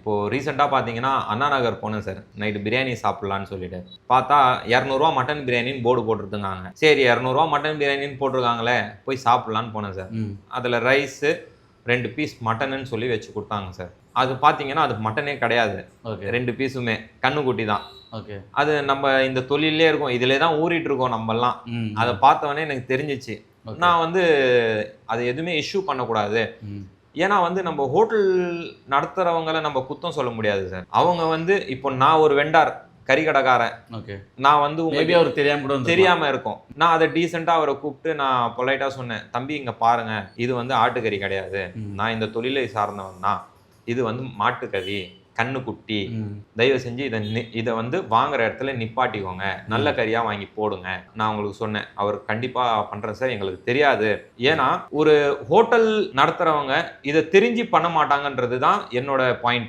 இப்போ ரீசெண்டாக பார்த்தீங்கன்னா அண்ணா நகர் போனேன் சார். நைட்டு பிரியாணி சாப்பிட்லான்னு சொல்லிட்டு. பார்த்தா ரூ. 200 மட்டன் பிரியாணின்னு போர்டு போட்டுருந்தாங்க. சரி ரூ. 200 மட்டன் பிரியாணின்னு போட்டிருக்காங்களே போய் சாப்பிட்லான்னு போனேன் சார். அதில் ரைஸு 2 பீஸ் மட்டனுன்னு சொல்லி வச்சு கொடுத்தாங்க சார். அது பார்த்தீங்கன்னா அது மட்டனே கிடையாது. 2 பீஸுமே கண்ணுக்குட்டி தான். அது நம்ம இந்த தொழிலே இருக்கோம், இதிலே தான் ஊறிட்டு இருக்கோம் நம்மலாம். அதை பார்த்தவொடனே எனக்கு தெரிஞ்சிச்சு. நான் வந்து அதை எதுவுமே இஷ்யூ பண்ணக்கூடாது. ஏன்னா வந்து நம்ம ஹோட்டல் நடத்துறவங்களை நம்ம குத்தம் சொல்ல முடியாது சார். அவங்க வந்து இப்போ நான் ஒரு வெண்டார் கறிக்கடைக்காரன், நான் வந்து அவருக்கு தெரியாம இருக்கும். நான் அதை டீசெண்டா அவரை கூப்பிட்டு நான் பொலைட்டா சொன்னேன், தம்பி இங்க பாருங்க, இது வந்து ஆட்டுக்கறி கிடையாது, நான் இந்த தொழிலை சார்ந்தவன் தான், இது வந்து மாட்டுக்கறி கண்ணுக்குட்டி, தயவு செஞ்சு இதை வந்து வாங்குற இடத்துல நிப்பாட்டிக்கோங்க, நல்ல கறியா வாங்கி போடுங்க நான் உங்களுக்கு சொன்னேன். அவர் கண்டிப்பா பண்றேன் சார், எங்களுக்கு தெரியாது. ஏன்னா ஒரு ஹோட்டல் நடத்துறவங்க இதை தெரிஞ்சு பண்ண மாட்டாங்கன்றது தான் என்னோட பாயிண்ட்.